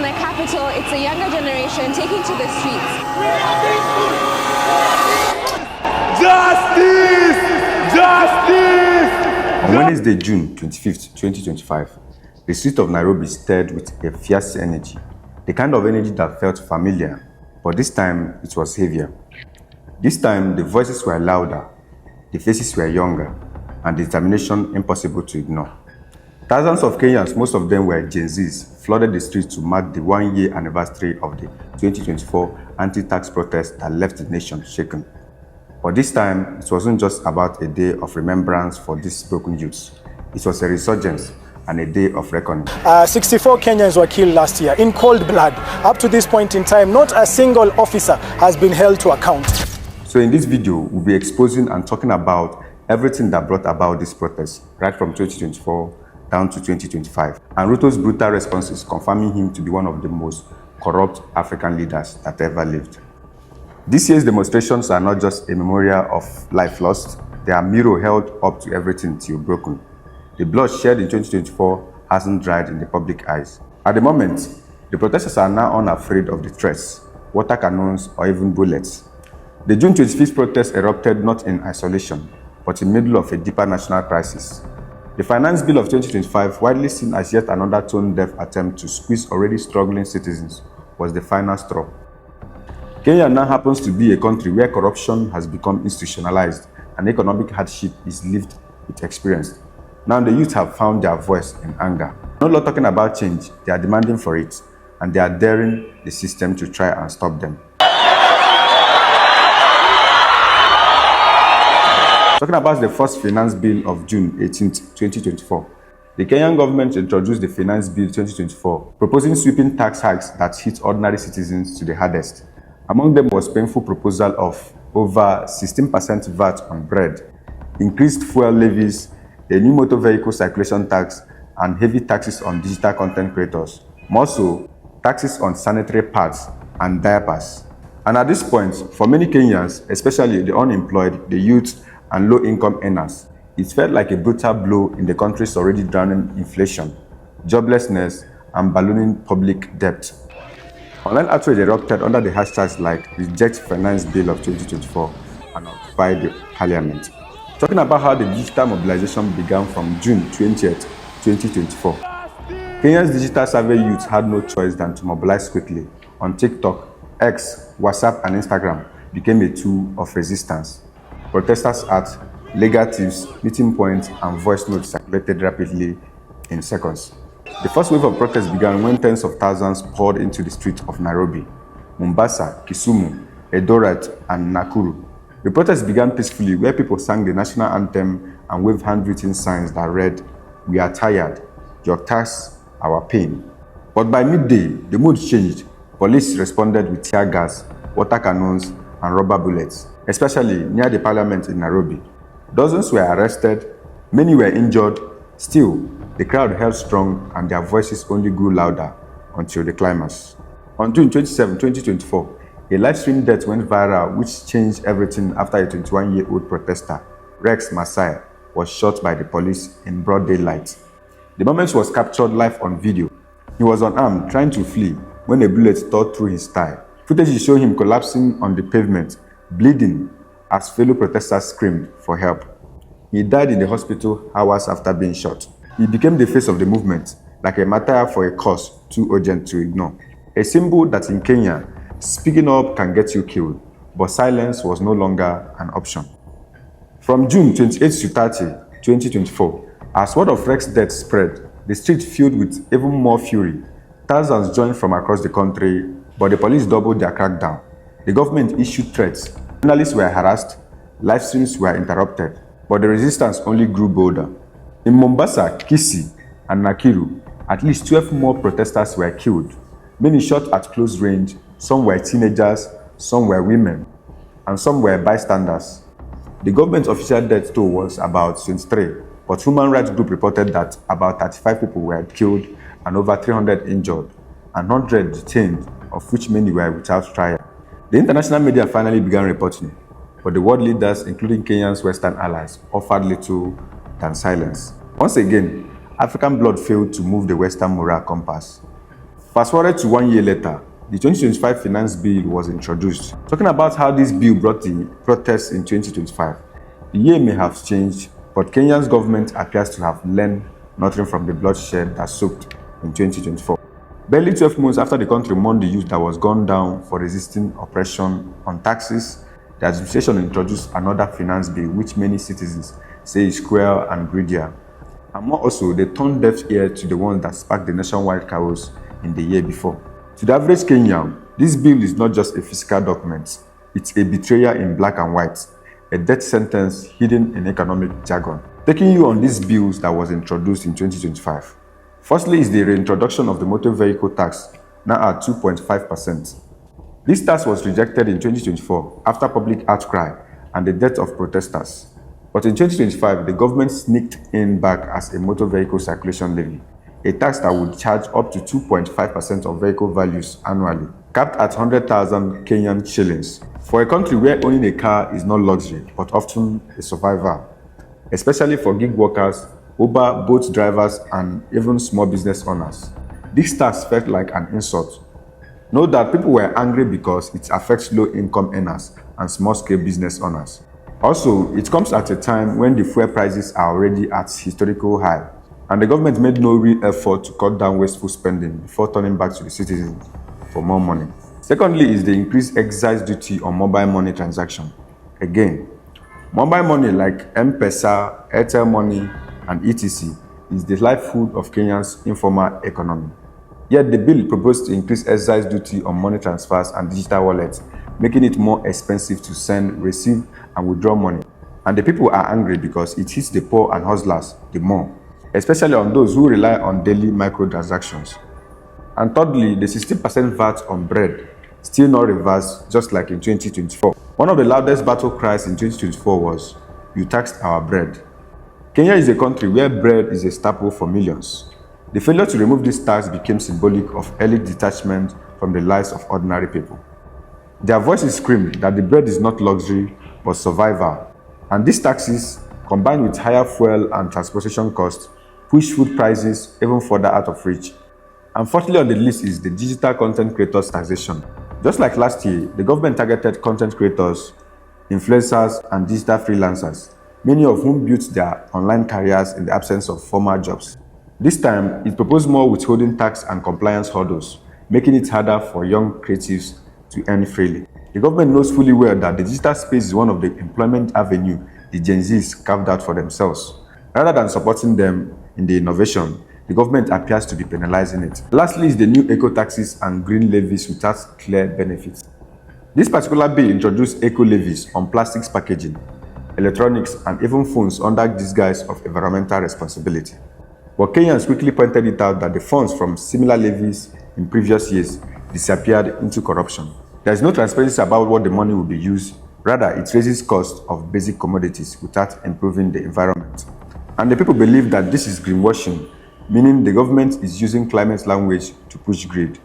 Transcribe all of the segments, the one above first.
the capital, it's a younger generation taking to the streets. Justice! Justice! On Wednesday, June 25th, 2025, the streets of Nairobi stirred with a fierce energy, the kind of energy that felt familiar, but this time it was heavier. This time, the voices were louder, the faces were younger, and the determination impossible to ignore. Thousands of Kenyans, most of them were Gen Zs, flooded the streets to mark the one-year anniversary of the 2024 anti-tax protest that left the nation shaken. But this time, it wasn't just about a day of remembrance for these broken youths. It was a resurgence and a day of reckoning. 64 Kenyans were killed last year in cold blood. Up to this point in time, not a single officer has been held to account. So in this video, we'll be exposing and talking about everything that brought about this protest, right from 2024 down to 2025. And Ruto's brutal responses confirming him to be one of the most corrupt African leaders that ever lived. This year's demonstrations are not just a memorial of life lost, they are a mirror held up to everything till broken. The blood shed in 2024 hasn't dried in the public eyes. At the moment, the protesters are now unafraid of the threats, water cannons, or even bullets. The June 25th protest erupted not in isolation, but in the middle of a deeper national crisis. The Finance Bill of 2025, widely seen as yet another tone-deaf attempt to squeeze already struggling citizens, was the final straw. Kenya now happens to be a country where corruption has become institutionalized and economic hardship is lived with experience. Now the youth have found their voice in anger. No longer talking about change, they are demanding for it, and they are daring the system to try and stop them. Talking about the first Finance Bill of June 18, 2024, the Kenyan government introduced the Finance Bill 2024, proposing sweeping tax hikes that hit ordinary citizens to the hardest. Among them was painful proposal of over 16% VAT on bread, increased fuel levies, a new motor vehicle circulation tax, and heavy taxes on digital content creators. More so, taxes on sanitary pads and diapers. And at this point, for many Kenyans, especially the unemployed, the youth, and low-income earners, it felt like a brutal blow in the country's already drowning inflation, joblessness, and ballooning public debt. Online outrage erupted under the hashtags like Reject Finance Bill of 2024 and Occupy the Parliament, talking about how the digital mobilization began from June 20th, 2024. Kenya's digital savvy youth had no choice than to mobilize quickly. On TikTok, X, WhatsApp, and Instagram became a tool of resistance. Protesters at legal tips, meeting points, and voice notes circulated rapidly in seconds. The first wave of protests began when tens of thousands poured into the streets of Nairobi, Mombasa, Kisumu, Eldoret, and Nakuru. The protests began peacefully, where people sang the national anthem and waved handwritten signs that read, "We are tired, your tax, our pain." But by midday, the mood changed. Police responded with tear gas, water cannons, and rubber bullets, especially near the parliament in Nairobi. Dozens were arrested, many were injured. Still, the crowd held strong and their voices only grew louder until the climax. On June 27, 2024, a live-stream death went viral which changed everything after a 21-year-old protester, Rex Masai, was shot by the police in broad daylight. The moment was captured live on video. He was unarmed, trying to flee, when a bullet tore through his thigh. Footage showed him collapsing on the pavement, bleeding, as fellow protesters screamed for help. He died in the hospital hours after being shot. He became the face of the movement, like a martyr for a cause too urgent to ignore. A symbol that in Kenya, speaking up can get you killed, but silence was no longer an option. From June 28 to 30, 2024, as word of Rex's death spread, the street filled with even more fury. Thousands joined from across the country, but the police doubled their crackdown. The government issued threats. Journalists were harassed, live streams were interrupted, but the resistance only grew bolder. In Mombasa, Kisii, and Nakuru, at least 12 more protesters were killed. Many shot at close range, some were teenagers, some were women, and some were bystanders. The government's official death toll was about 23, but human rights group reported that about 35 people were killed and over 300 injured, and 100 detained, of which many were without trial. The international media finally began reporting, but the world leaders, including Kenya's Western allies, offered little than silence. Once again, African blood failed to move the Western moral compass. Fast forward to 1 year later, the 2025 Finance Bill was introduced. Talking about how this bill brought the protests in 2025, the year may have changed, but Kenya's government appears to have learned nothing from the bloodshed that soaked in 2024. Barely 12 months after the country mourned the youth that was gunned down for resisting oppression on taxes, the administration introduced another finance bill which many citizens say is cruel and greedier. And more also, they turned deaf ear to the ones that sparked the nationwide chaos in the year before. To the average Kenyan, this bill is not just a fiscal document, it's a betrayal in black and white, a death sentence hidden in economic jargon. Taking you on these bills that was introduced in 2025. Firstly is the reintroduction of the motor vehicle tax, now at 2.5%. This tax was rejected in 2024 after public outcry and the death of protesters. But in 2025, the government sneaked in back as a motor vehicle circulation levy, a tax that would charge up to 2.5% of vehicle values annually, capped at 100,000 Kenyan shillings. For a country where owning a car is not luxury, but often a survival, especially for gig workers, Uber, boat drivers, and even small business owners, this tax felt like an insult. Note that people were angry because it affects low-income earners and small-scale business owners. Also, it comes at a time when the fuel prices are already at historical high, and the government made no real effort to cut down wasteful spending before turning back to the citizens for more money. Secondly is the increased excise duty on mobile money transaction. Again, mobile money like M-Pesa, Airtel Money, and etc. is the livelihood of Kenya's informal economy. Yet the bill proposed to increase excise duty on money transfers and digital wallets, making it more expensive to send, receive, and withdraw money. And the people are angry because it hits the poor and hustlers the more, especially on those who rely on daily microtransactions. And thirdly, the 16% VAT on bread, still not reversed, just like in 2024. One of the loudest battle cries in 2024 was, "You taxed our bread." Kenya is a country where bread is a staple for millions. The failure to remove this tax became symbolic of early detachment from the lives of ordinary people. Their voices screamed that the bread is not luxury, but survival. And these taxes, combined with higher fuel and transportation costs, push food prices even further out of reach. Unfortunately, on the list is the digital content creators taxation. Just like last year, the government targeted content creators, influencers, and digital freelancers, many of whom built their online careers in the absence of formal jobs. This time, it proposed more withholding tax and compliance hurdles, making it harder for young creatives to earn freely. The government knows fully well that the digital space is one of the employment avenues the Gen Zs carved out for themselves. Rather than supporting them in the innovation, the government appears to be penalizing it. Lastly is the new eco-taxes and green levies without clear benefits. This particular bill introduced eco-levies on plastics packaging, electronics, and even phones under disguise of environmental responsibility. But Kenyans quickly pointed it out that the funds from similar levies in previous years disappeared into corruption. There is no transparency about what the money will be used. Rather, it raises costs of basic commodities without improving the environment. And the people believe that this is greenwashing, meaning the government is using climate language to push greed.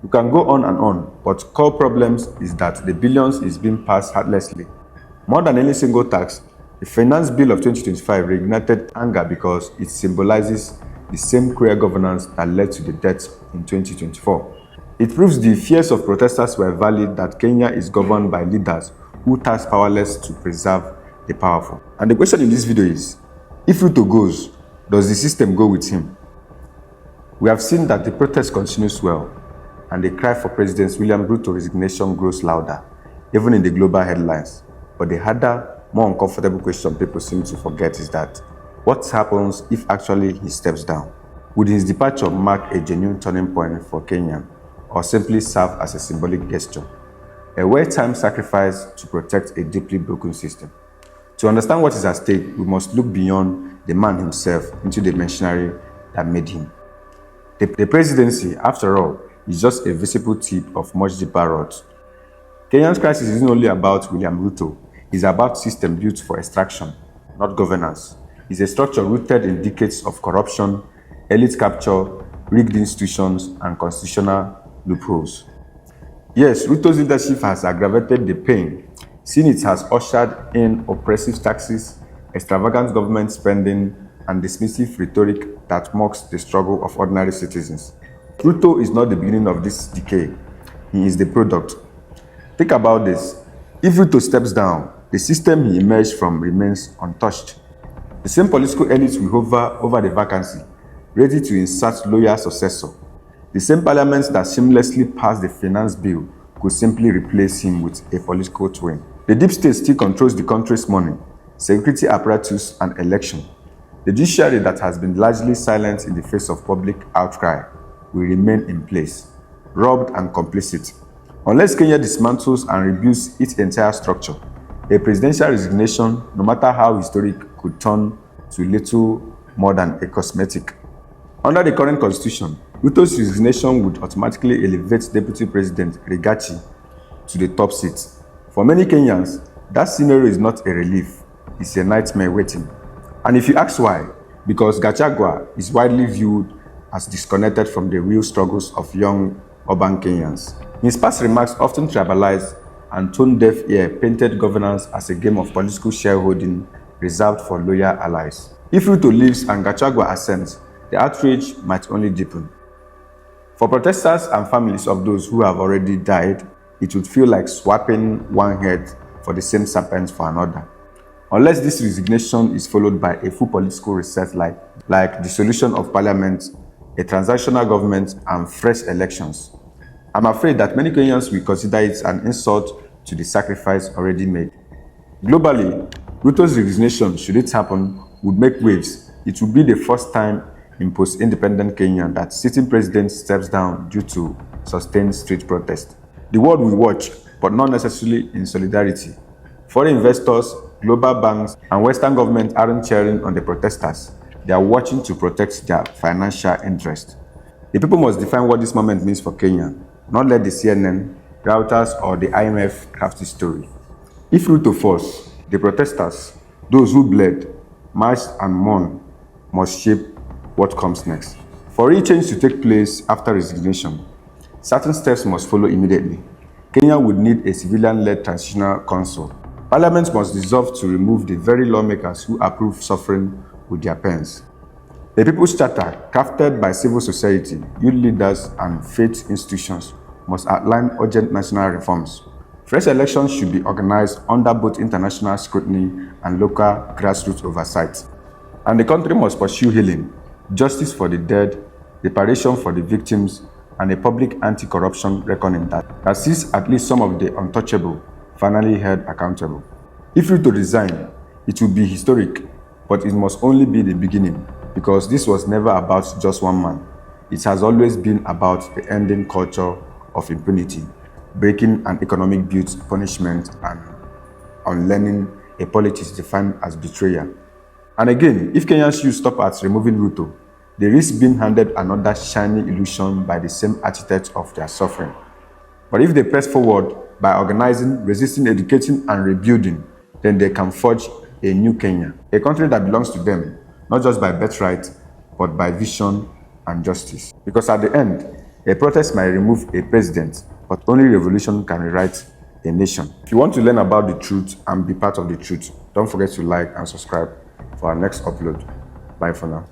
You can go on, but core problems is that the billions is being passed heartlessly. More than any single tax, the Finance Bill of 2025 reignited anger because it symbolizes the same cruel governance that led to the deaths in 2024. It proves the fears of protesters were valid, that Kenya is governed by leaders who task powerless to preserve the powerful. And the question in this video is, if Ruto goes, does the system go with him? We have seen that the protest continues well, and the cry for President William Ruto resignation grows louder, even in the global headlines. But the harder, more uncomfortable question people seem to forget is that, what happens if actually he steps down? Would his departure mark a genuine turning point for Kenya, or simply serve as a symbolic gesture, a well-timed sacrifice to protect a deeply broken system? To understand what is at stake, we must look beyond the man himself into the machinery that made him. The presidency, after all, is just a visible tip of much deeper roots. Kenya's crisis isn't only about William Ruto. It's about system built for extraction, not governance. It's a structure rooted in decades of corruption, elite capture, rigged institutions, and constitutional loopholes. Yes, Ruto's leadership has aggravated the pain, since it has ushered in oppressive taxes, extravagant government spending, and dismissive rhetoric that mocks the struggle of ordinary citizens. Ruto is not the beginning of this decay. He is the product. Think about this. If Ruto steps down, the system he emerged from remains untouched. The same political elites will hover over the vacancy, ready to insert loyal successor. The same parliament that seamlessly passed the finance bill could simply replace him with a political twin. The deep state still controls the country's money, security apparatus, and election. The judiciary that has been largely silent in the face of public outcry will remain in place, robbed and complicit. Unless Kenya dismantles and rebuilds its entire structure, a presidential resignation, no matter how historic, could turn to little more than a cosmetic. Under the current constitution, Ruto's resignation would automatically elevate Deputy President Rigathi to the top seat. For many Kenyans, that scenario is not a relief, it's a nightmare waiting. And if you ask why, because Gachagua is widely viewed as disconnected from the real struggles of young urban Kenyans. His past remarks often tribalized and tone-deaf ear painted governance as a game of political shareholding reserved for loyal allies. If Ruto leaves and Gachagua ascends, the outrage might only deepen. For protesters and families of those who have already died, it would feel like swapping one head for the same serpent for another. Unless this resignation is followed by a full political reset like dissolution of parliament, a transactional government, and fresh elections, I'm afraid that many Kenyans will consider it an insult to the sacrifice already made. Globally, Ruto's resignation, should it happen, would make waves. It would be the first time in post-independent Kenya that sitting president steps down due to sustained street protest. The world will watch, but not necessarily in solidarity. Foreign investors, global banks, and Western governments aren't cheering on the protesters. They are watching to protect their financial interest. The people must define what this moment means for Kenya, not let the CNN, Reuters, or the IMF craft the story. If Ruto falls, the protesters, those who bled, marched, and mourned, must shape what comes next. For real change to take place after resignation, certain steps must follow immediately. Kenya would need a civilian-led transitional council. Parliament must dissolve to remove the very lawmakers who approve suffering with their pens. A People's Charter, crafted by civil society, youth leaders, and faith institutions, must outline urgent national reforms. Fresh elections should be organized under both international scrutiny and local grassroots oversight. And the country must pursue healing, justice for the dead, reparation for the victims, and a public anti-corruption reckoning that sees at least some of the untouchable finally held accountable. If Ruto resign, it will be historic, but it must only be the beginning, because this was never about just one man. It has always been about the ending culture of impunity, breaking an economic-built punishment, and unlearning a politics defined as betrayal. And again, if Kenyans should stop at removing Ruto, they risk being handed another shiny illusion by the same architects of their suffering. But if they press forward by organizing, resisting, educating, and rebuilding, then they can forge a new Kenya, a country that belongs to them, not just by birthright, but by vision and justice. Because at the end, a protest might remove a president, but only revolution can rewrite a nation. If you want to learn about the truth and be part of the truth, don't forget to like and subscribe for our next upload. Bye for now.